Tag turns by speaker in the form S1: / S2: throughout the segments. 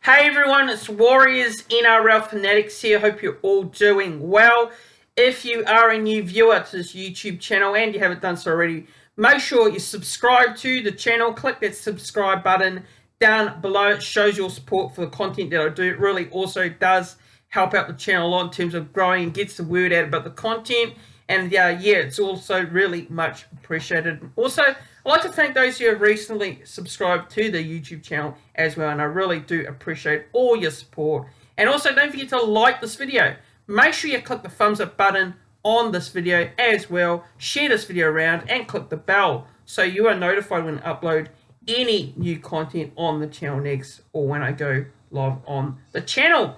S1: Hey everyone, it's Warriors NRL Fanatics here. Hope you're all doing well. If you are a new viewer to this YouTube channel and you haven't done so already, make sure you subscribe to the channel. Click that subscribe button down below. It shows your support for the content that I do. It really also does help out the channel a lot in terms of growing and gets the word out about the content. And yeah, it's also really much appreciated. Also, I'd like to thank those who have recently subscribed to the YouTube channel as well, and I really do appreciate all your support. And also, don't forget to like this video. Make sure you click the thumbs up button on this video as well. Share this video around and click the bell so you are notified when I upload any new content on the channel next or when I go live on the channel.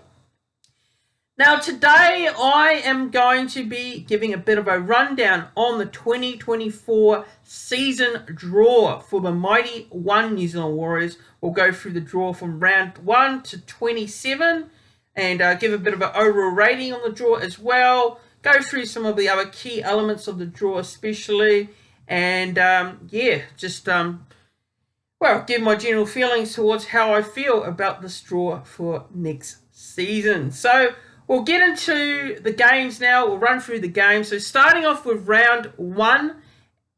S1: Now today I am going to be giving a bit of a rundown on the 2024 season draw for the mighty New Zealand Warriors. We'll go through the draw from round 1 to 27 and give a bit of an overall rating on the draw as well. Go through some of the other key elements of the draw especially, and well, give my general feelings towards how I feel about this draw for next season. So we'll get into the games now. We'll run through the games. So starting off with round 1,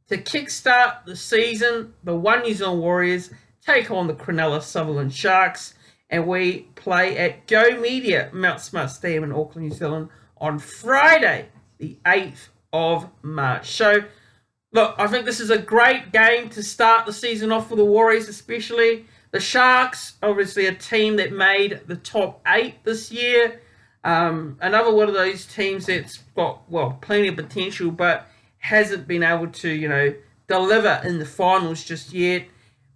S1: to kickstart the season, the New Zealand Warriors take on the Cronulla Sutherland Sharks, and we play at Go Media, Mount Smart Stadium in Auckland, New Zealand on Friday, the 8th of March. So, look, I think this is a great game to start the season off for the Warriors especially. The Sharks, obviously a team that made the top 8 this year. Another one of those teams that's got, well, plenty of potential, but hasn't been able to, deliver in the finals just yet.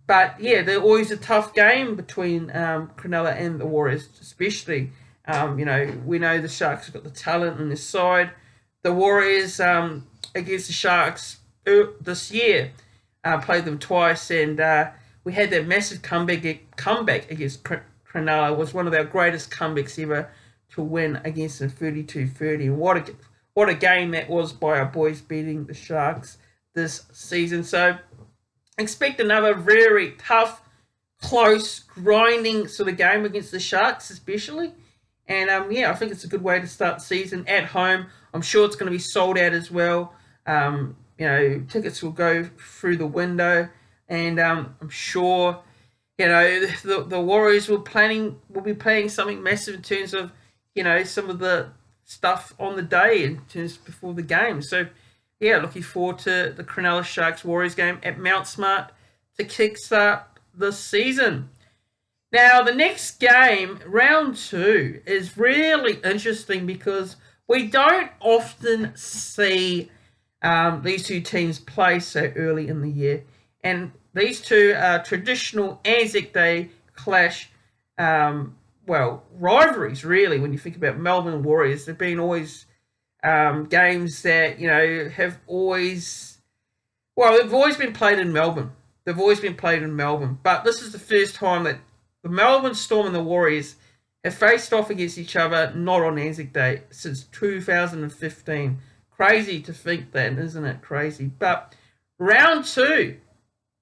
S1: But yeah, they're always a tough game between Cronulla and the Warriors, especially. We know the Sharks have got the talent on their side. The Warriors against the Sharks this year played them twice, and we had that massive comeback against Cronulla. It was one of our greatest comebacks ever to win against them 32-30. What a game that was by our boys beating the Sharks this season. So expect another very tough, close, grinding sort of game against the Sharks especially. And I think it's a good way to start the season at home. I'm sure it's going to be sold out as well. Tickets will go through the window, and I'm sure the Warriors will be planning something massive in terms of some of the stuff on the day in terms before the game. So, yeah, looking forward to the Cronulla Sharks Warriors game at Mount Smart to kickstart the season. Now, the next game, round 2, is really interesting because we don't often see these two teams play so early in the year. And these two are traditional Anzac Day clash rivalries, really, when you think about Melbourne Warriors. They've been always games that, they've always been played in Melbourne. But this is the first time that the Melbourne Storm and the Warriors have faced off against each other, not on Anzac Day, since 2015. Crazy to think that, isn't it? Crazy. But round 2,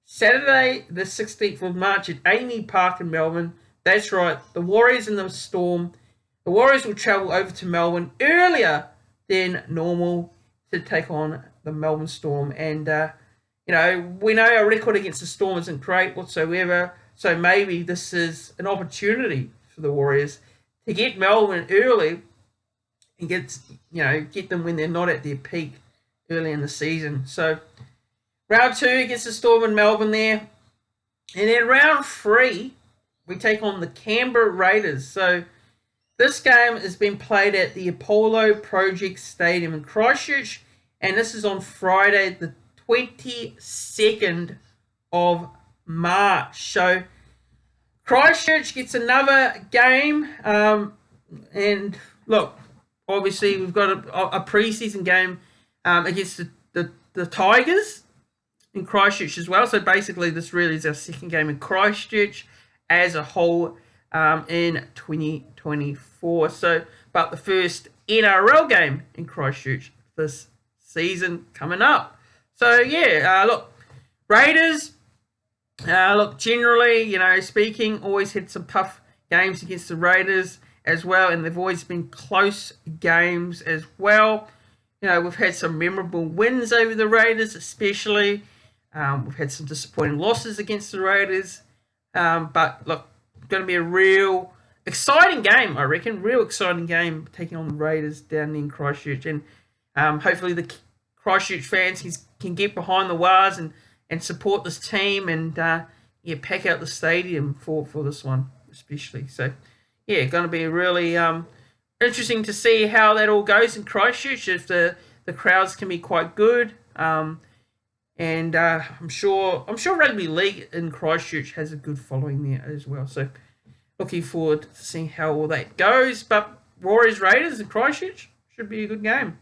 S1: Saturday the 16th of March at Amy Park in Melbourne. That's right, the Warriors and the Storm. The Warriors will travel over to Melbourne earlier than normal to take on the Melbourne Storm. And, we know our record against the Storm isn't great whatsoever. So maybe this is an opportunity for the Warriors to get Melbourne early and get them when they're not at their peak early in the season. So round 2 against the Storm in Melbourne there. And then round 3, we take on the Canberra Raiders. So this game has been played at the Apollo Project Stadium in Christchurch, and this is on Friday, the 22nd of March. So Christchurch gets another game, and look, obviously we've got a pre-season game against the Tigers in Christchurch as well. So basically this really is our second game in Christchurch as a whole in 2024. But the first NRL game in Christchurch this season coming up. So look, Raiders, generally, speaking, always had some tough games against the Raiders as well, and they've always been close games as well. You know, we've had some memorable wins over the Raiders, especially. We've had some disappointing losses against the Raiders. But look, going to be a real exciting game, I reckon. Real exciting game taking on the Raiders down in Christchurch. And hopefully the Christchurch fans can get behind the Wars and support this team and pack out the stadium for this one, especially. So, yeah, going to be really interesting to see how that all goes in Christchurch, if the crowds can be quite good. And I'm sure Rugby League in Christchurch has a good following there as well. So looking forward to seeing how all that goes. But Warriors Raiders in Christchurch should be a good game.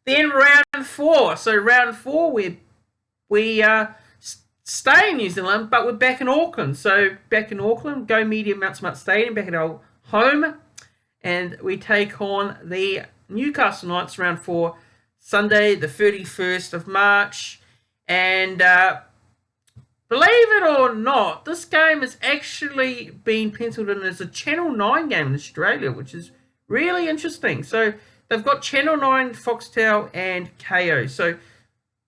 S1: Then round 4. So round 4 we stay in New Zealand, but we're back in Auckland. So back in Auckland, Go Media Mount Smart Stadium, back at our home, and we take on the Newcastle Knights round 4. Sunday, the 31st of March. And believe it or not, this game has actually been penciled in as a Channel 9 game in Australia, which is really interesting. So they've got Channel 9, Foxtel, and KO. So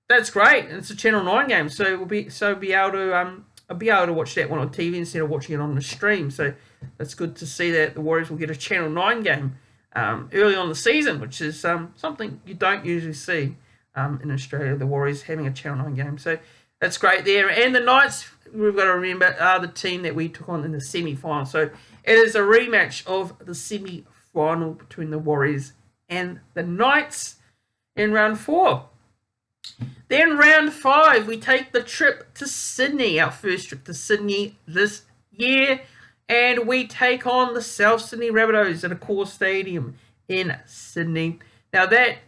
S1: that's great. It's a Channel 9 game. So I'll be able to watch that one on TV instead of watching it on the stream. So that's good to see that the Warriors will get a Channel 9 game early on the season, which is something you don't usually see in Australia, the Warriors having a Channel 9 game. So that's great there. And the Knights, we've got to remember, are the team that we took on in the semi-final. So it is a rematch of the semi-final between the Warriors and the Knights in round 4. Then round 5, we take the trip to Sydney, our first trip to Sydney this year. And we take on the South Sydney Rabbitohs at Accor Stadium in Sydney. Now, that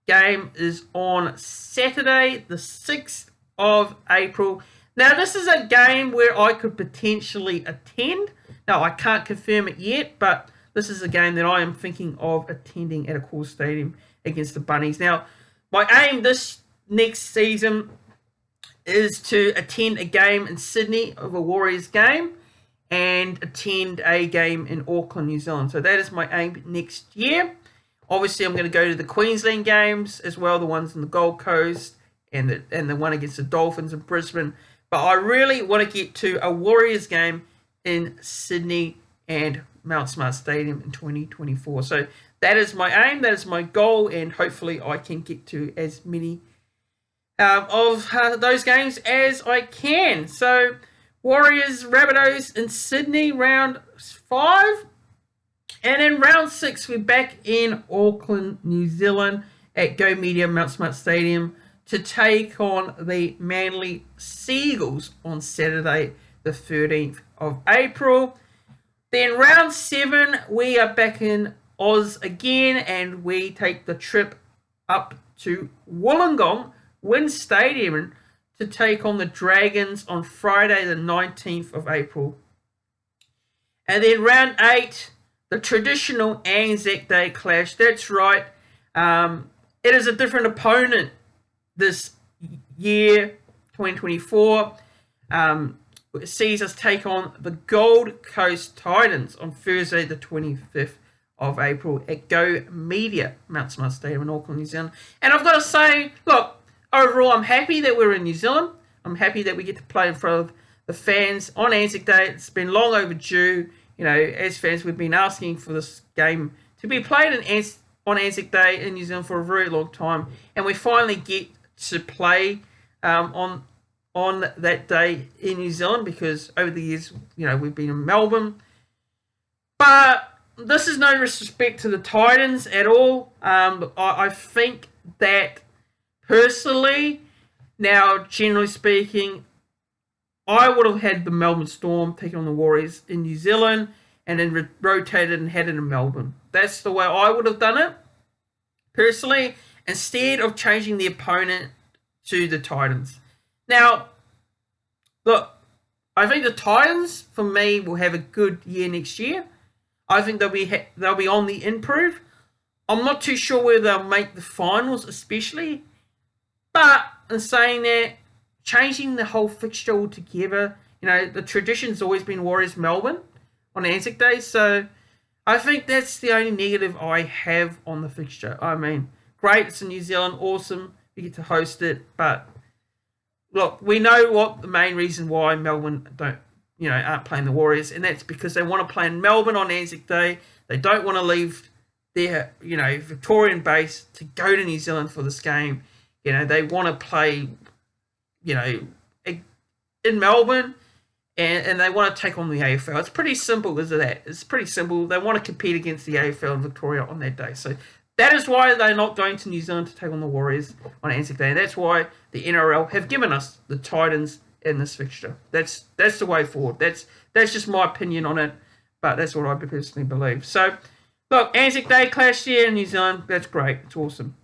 S1: game is on Saturday, the 6th of April. Now, this is a game where I could potentially attend. Now, I can't confirm it yet, but this is a game that I am thinking of attending at Accor Stadium against the Bunnies. Now, my aim this next season is to attend a game in Sydney of a Warriors game, and attend a game in Auckland, New Zealand. So that is my aim next year. Obviously, I'm going to go to the Queensland games as well, the ones in the Gold Coast and the one against the Dolphins in Brisbane. But I really want to get to a Warriors game in Sydney and Mount Smart Stadium in 2024. So that is my aim, that is my goal, and hopefully I can get to as many of those games as I can. So Warriors, Rabbitohs in Sydney, round 5. And in round 6, we're back in Auckland, New Zealand at Go Media Mount Smart Stadium to take on the Manly Seagulls on Saturday, the 13th of April. Then round 7, we are back in Oz again, and we take the trip up to Wollongong, Wynn Stadium, to take on the Dragons on Friday, the 19th of April. And then round 8, the traditional Anzac Day clash. That's right. It is a different opponent this year, 2024. It sees us take on the Gold Coast Titans on Thursday, the 25th of April at Go Media Mount Smart Stadium in Auckland, New Zealand. And I've got to say, look, overall, I'm happy that we're in New Zealand. I'm happy that we get to play in front of the fans on Anzac Day. It's been long overdue. You know, as fans, we've been asking for this game to be played on Anzac Day in New Zealand for a very long time. And we finally get to play on that day in New Zealand, because over the years, you know, we've been in Melbourne. But this is no disrespect to the Titans at all. I think that personally, now, generally speaking, I would have had the Melbourne Storm taking on the Warriors in New Zealand and then rotated and had it in Melbourne. That's the way I would have done it, personally, instead of changing the opponent to the Titans. Now, look, I think the Titans, for me, will have a good year next year. I think they'll be on the improve. I'm not too sure whether they'll make the finals, especially. But in saying that, changing the whole fixture altogether, you know, the tradition's always been Warriors Melbourne. on Anzac Day. So I think that's the only negative I have on the fixture. I mean, great, it's in New Zealand, awesome, we get to host it, but look, we know what the main reason why Melbourne aren't playing the Warriors, and that's because they want to play in Melbourne on Anzac Day. They don't want to leave their Victorian base to go to New Zealand for this game. They want to play in Melbourne, and they want to take on the AFL. It's pretty simple as that. It's pretty simple. They want to compete against the AFL and Victoria on that day. So that is why they're not going to New Zealand to take on the Warriors on Anzac Day. And that's why the NRL have given us the Titans in this fixture. That's the way forward. That's just my opinion on it, but that's what I personally believe. So, look, Anzac Day clash here in New Zealand. That's great. It's awesome.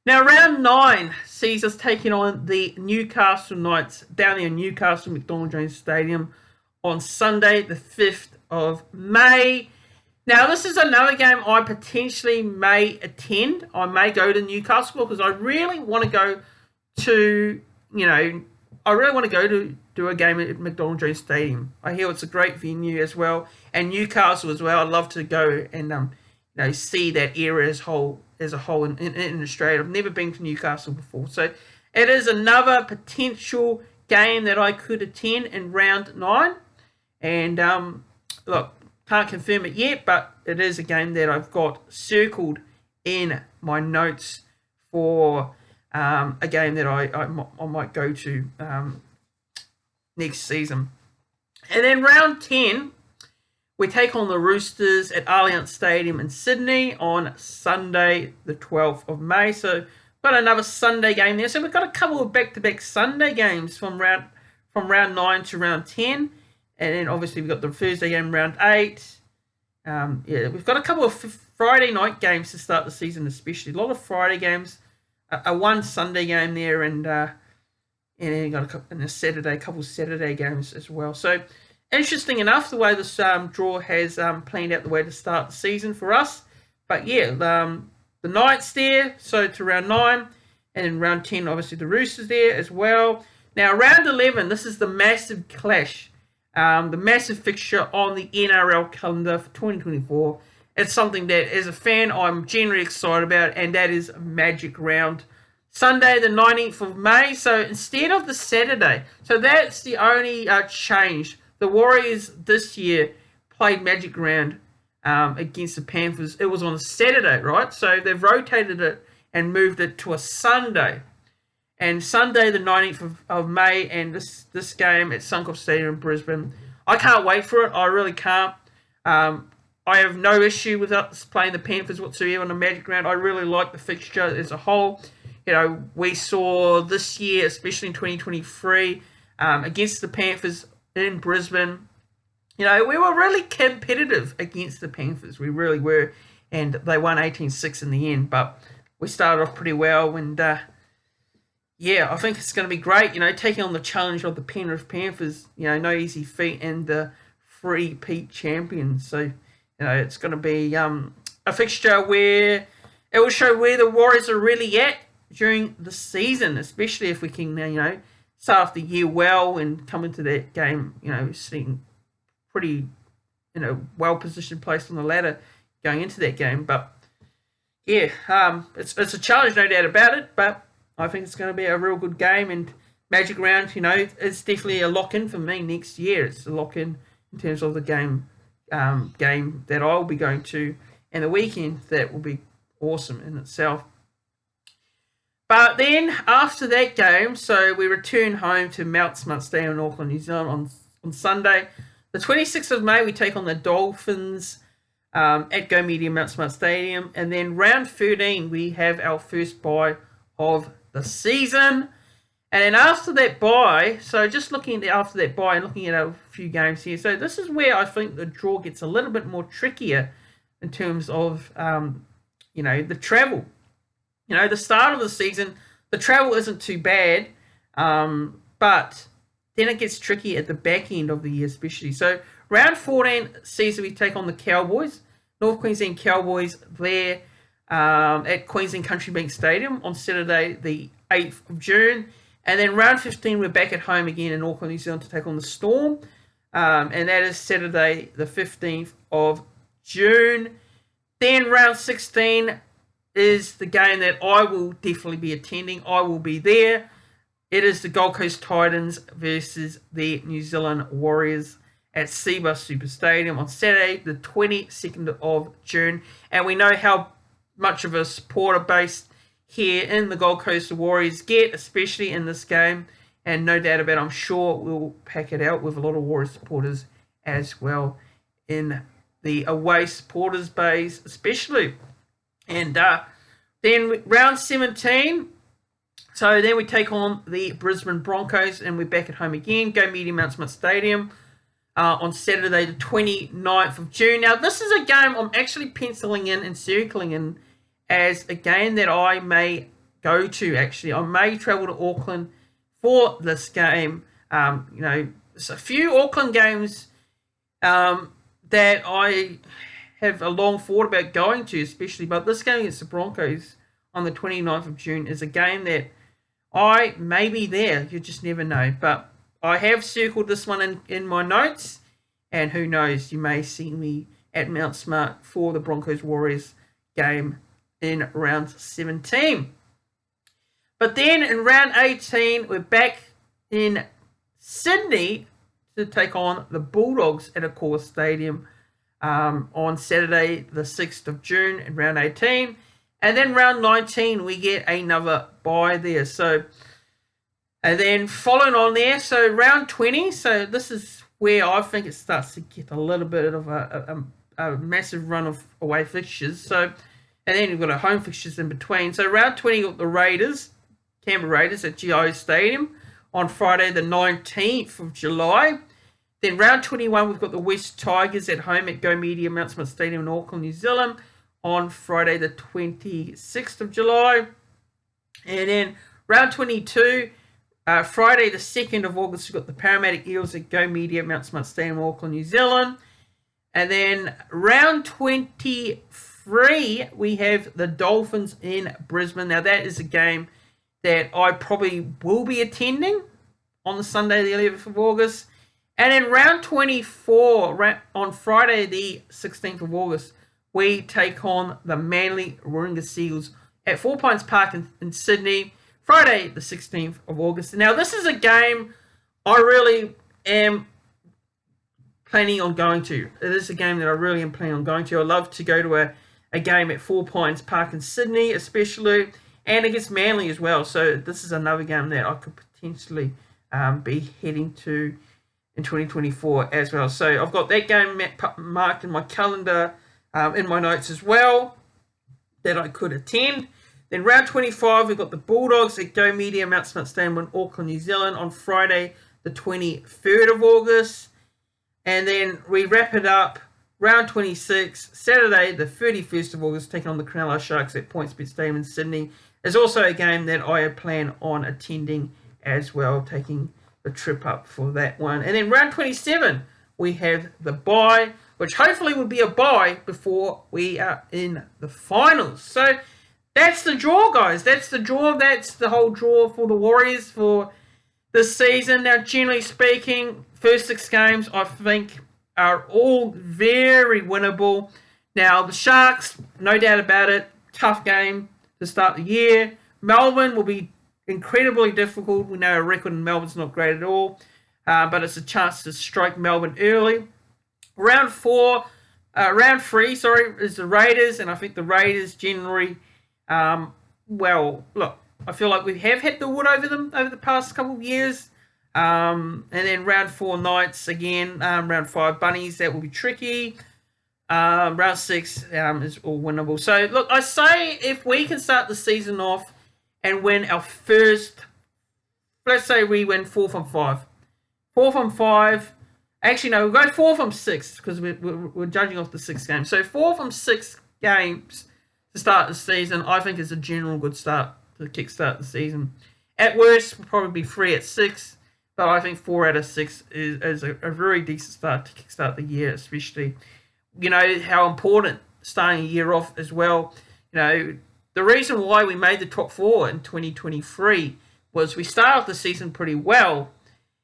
S1: Now, round 9 sees us taking on the Newcastle Knights down there in Newcastle, McDonald Jones Stadium on Sunday, the 5th of May. Now, this is another game I potentially may attend. I may go to Newcastle because I really want to go to, do a game at McDonald Jones Stadium. I hear it's a great venue as well, and Newcastle as well. I'd love to go and see that area as a whole in Australia. I've never been to Newcastle before, so it is another potential game that I could attend in round 9. And look, can't confirm it yet, but it is a game that I've got circled in my notes for a game that I might go to next season. And then round 10, we take on the Roosters at Allianz Stadium in Sydney on Sunday, the 12th of May. So, got another Sunday game there. So, we've got a couple of back-to-back Sunday games from round 9 to round 10. And then, obviously, we've got the Thursday game, round 8. We've got a couple of Friday night games to start the season, especially. A lot of Friday games. One Sunday game there, and then you got a couple of Saturday games as well. So, interesting enough, the way this draw has planned out the way to start the season for us. But yeah, the Knights there, so to round 9, and in round 10, obviously the Roosters there as well. Now, round 11, this is the massive clash, the massive fixture on the NRL calendar for 2024. It's something that, as a fan, I'm generally excited about, and that is Magic Round. Sunday, the 19th of May, so instead of the Saturday, so that's the only change. The Warriors this year played Magic Round against the Panthers. It was on a Saturday, right? So they've rotated it and moved it to a Sunday. And Sunday, the 19th of May, and this game at Suncorp Stadium in Brisbane. I can't wait for it. I really can't. I have no issue with us playing the Panthers whatsoever on the Magic Round. I really like the fixture as a whole. We saw this year, especially in 2023, against the Panthers in Brisbane, we were really competitive against the Panthers. We really were, and they won 18-6 in the end. But we started off pretty well, and I think it's going to be great. Taking on the challenge of the Penrith Panthers. No easy feat, and the three-peat champions. So it's going to be a fixture where it will show where the Warriors are really at during the season, especially if we can start off the year well and come into that game, sitting pretty, well-positioned place on the ladder going into that game. But, yeah, it's a challenge, no doubt about it, but I think it's going to be a real good game. And Magic Round, it's definitely a lock-in for me next year. It's a lock-in in terms of the game that I'll be going to, and the weekend that will be awesome in itself. But then, after that game, so we return home to Mount Smart Stadium in Auckland, New Zealand on Sunday. The 26th of May, we take on the Dolphins at Go Media Mount Smart Stadium. And then round 13, we have our first bye of the season. And then after that bye, so just looking at after that bye and looking at a few games here. So this is where I think the draw gets a little bit more trickier in terms of, the travel. The start of the season, the travel isn't too bad, but then it gets tricky at the back end of the year especially. So round 14 sees we take on the Cowboys, North Queensland Cowboys there at Queensland Country Bank Stadium on Saturday the 8th of June. And then round 15, we're back at home again in Auckland, New Zealand to take on the Storm. and that is Saturday the 15th of June. Then round 16 is the game that I will definitely be attending. I will be there. It is the Gold Coast Titans versus the New Zealand Warriors at Seabus Super Stadium on Saturday, the 22nd of June. And we know how much of a supporter base here in the Gold Coast Warriors get, especially in this game. And no doubt about it, I'm sure we'll pack it out with a lot of Warriors supporters as well in the away supporters base, especially. And then round 17, so then we take on the Brisbane Broncos, and we're back at home again. Go Media Mount Smith Stadium on Saturday, the 29th of June. Now, this is a game I'm actually penciling in and circling in as a game that I may go to, actually. I may travel to Auckland for this game. There's a few Auckland games that I have a long thought about going to, especially, but this game against the Broncos on the 29th of June is a game that I may be there. You just never know. But I have circled this one in my notes, and who knows, you may see me at Mount Smart for the Broncos Warriors game in round 17. But then in round 18, we're back in Sydney to take on the Bulldogs at Accor Stadium on Saturday, the 6th of June in round 18. And then round 19, we get another bye there. So, and then following on there, so round 20, so this is where I think it starts to get a little bit of a massive run of away fixtures. So, and then you've got a home fixtures in between. So round 20, you've got the Raiders, Canberra Raiders at GI Stadium on Friday, the 19th of July. Then round 21, we've got the West Tigers at home at Go Media Mount Smith Stadium in Auckland, New Zealand on Friday, the 26th of July. And then round 22, Friday, the 2nd of August, we've got the Parramatta Eels at Go Media Mount Smart Stadium, Auckland, New Zealand. And then round 23, we have the Dolphins in Brisbane. Now, that is a game that I probably will be attending on the Sunday, the 11th of August. And in round 24, on Friday, the 16th of August, we take on the Manly Warringah Seagulls at 4 Pines Park in Sydney, Friday, the 16th of August. Now, this is a game I really am planning on going to. It is a game that I really am planning on going to. I love to go to a game at 4 Pines Park in Sydney, especially, and against Manly as well. So this is another game that I could potentially be heading to in 2024 as well. So I've got that game marked in my calendar, in my notes as well, that I could attend. Then round 25, we've got the Bulldogs at Go Media Mount Smart Stadium in Auckland, New Zealand on Friday, the 23rd of August. And then we wrap it up, round 26, Saturday, the 31st of August, taking on the Cronulla Sharks at PointsBet Stadium in Sydney. There's also a game that I plan on attending as well, taking the trip up for that one. And then round 27, we have the bye, which hopefully will be a bye before we are in the finals. So that's the draw, guys. That's the draw. That's the whole draw for the Warriors for this season. Now, generally speaking, first 6 games, I think, are all very winnable. Now, the Sharks, no doubt about it, tough game to start the year. Melbourne will be incredibly difficult. We know our record in Melbourne's not great at all, but it's a chance to strike Melbourne early. Round 3, is the Raiders, and I think the Raiders generally, well, look, I feel like we have hit the wood over them over the past couple of years. And then round 4, Knights again. Round 5, Bunnies, that will be tricky. Round 6 is all winnable. So, look, I say if we can start the season off and win our first, let's say we win 4 from 5. 4 from 5. Actually, no, we'll go 4 from 6 because we're judging off the 6 games. So 4 from 6 games to start the season, I think is a general good start to kickstart the season. At worst, we'll probably be 3 at 6, but I think 4 out of 6 is a very decent start to kickstart the year, especially, you know, how important starting a year off as well. You know, the reason why we made the top 4 in 2023 was we started off the season pretty well,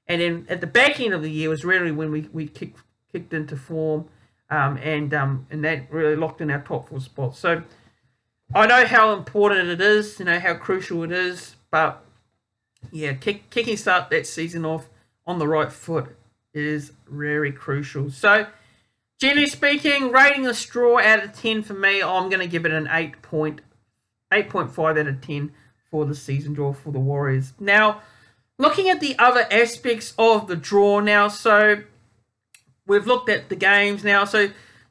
S1: And then at the back end of the year was really when we kicked into form, and that really locked in our top 4 spots. So I know how important it is, how crucial it is, but yeah, kicking start that season off on the right foot is very crucial. So generally speaking, rating the straw out of 10 for me, I'm going to give it an 8.5 out of 10 for the season draw for the Warriors. Now, looking at the other aspects of the draw now, so we've looked at the games now. So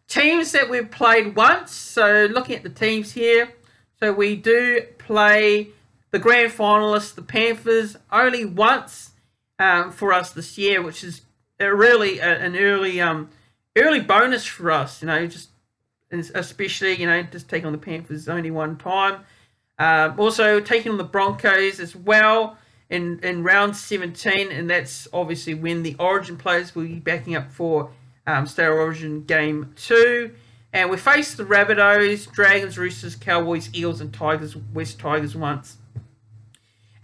S1: teams that we've played once, so looking at the teams here, so we do play the grand finalists, the Panthers, only once for us this year, which is really an early bonus for us, just especially, just taking on the Panthers only one time. Also taking on the Broncos as well in round 17, and that's obviously when the Origin players will be backing up for State Origin Game 2. And we faced the Rabbitohs, Dragons, Roosters, Cowboys, Eels, and Tigers, West Tigers once.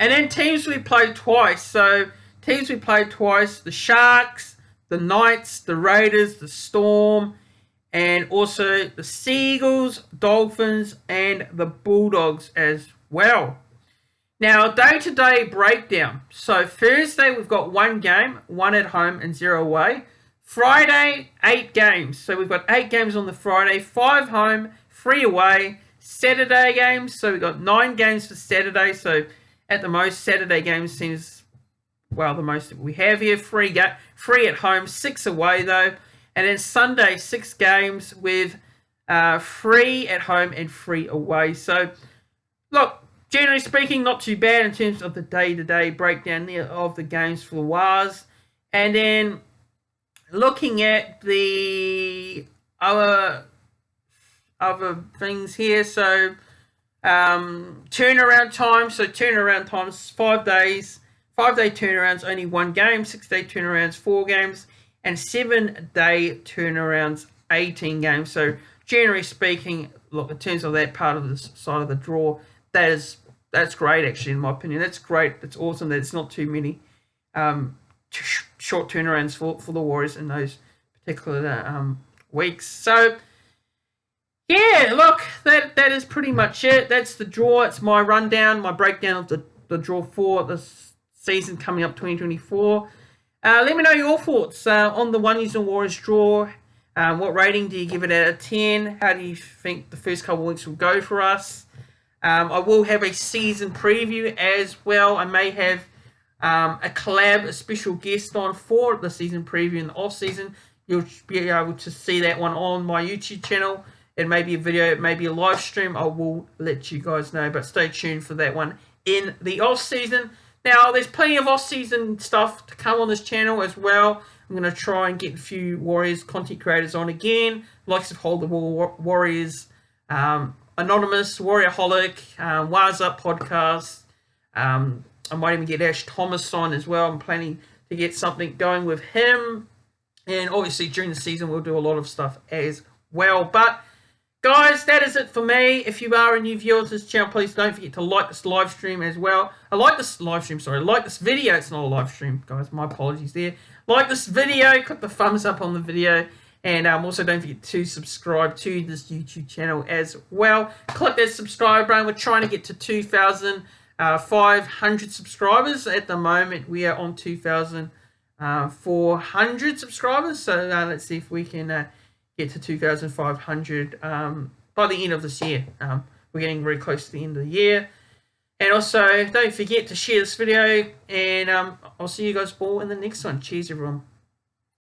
S1: And then teams we played twice. So teams we played twice, the Sharks, the Knights, the Raiders, the Storm, and also the Seagulls, Dolphins, and the Bulldogs as well. Now, day-to-day breakdown. So Thursday, we've got 1 game, 1 at home and 0 away. Friday, 8 games. So we've got 8 games on the Friday, 5 home, 3 away. Saturday games, so we've got 9 games for Saturday. So at the most, Saturday games seems, well, the most that we have here. 3 at home, 6 away though. And then Sunday, 6 games with 3 at home and 3 away. So, look, generally speaking, not too bad in terms of the day-to-day breakdown of the games for the Wars. And then looking at the other things here, so turnaround time. So turnaround times 5 days. 5-day turnarounds, only 1 game. 6-day turnarounds, 4 games. And 7-day turnarounds, 18 games. So generally speaking, look, in terms of that part of the side of the draw, that's great, actually, in my opinion. That's great. That's awesome that it's not too many short turnarounds for the Warriors in those particular weeks. So yeah, look, that is pretty much it. That's the draw. It's my rundown, my breakdown of the draw for this season coming up 2024. Let me know your thoughts on the NZWarriors draw. What rating do you give it out of 10? How do you think the first couple of weeks will go for us? I will have a season preview as well. I may have a collab, a special guest on for the season preview in the off-season. You'll be able to see that one on my YouTube channel. It may be a video, it may be a live stream. I will let you guys know, but stay tuned for that one in the off-season. Now, there's plenty of off-season stuff to come on this channel as well. I'm going to try and get a few Warriors content creators on again, likes of Hold the Warriors, Anonymous, Warriorholic, Wars Up podcast. I might even get Ash Thomas on as well. I'm planning to get something going with him. And obviously during the season we'll do a lot of stuff as well. But guys, that is it for me. If you are a new viewer to this channel, please don't forget to like this live stream as well. Like this video. It's not a live stream, guys. My apologies there. Like this video, click the thumbs up on the video. And also don't forget to subscribe to this YouTube channel as well. Click that subscribe button. We're trying to get to 2,500 subscribers. At the moment, we are on 2,400 subscribers. So let's see if we can get to 2,500 by the end of this year. We're getting very close to the end of the year. And also, don't forget to share this video. And I'll see you guys all in the next one. Cheers, everyone.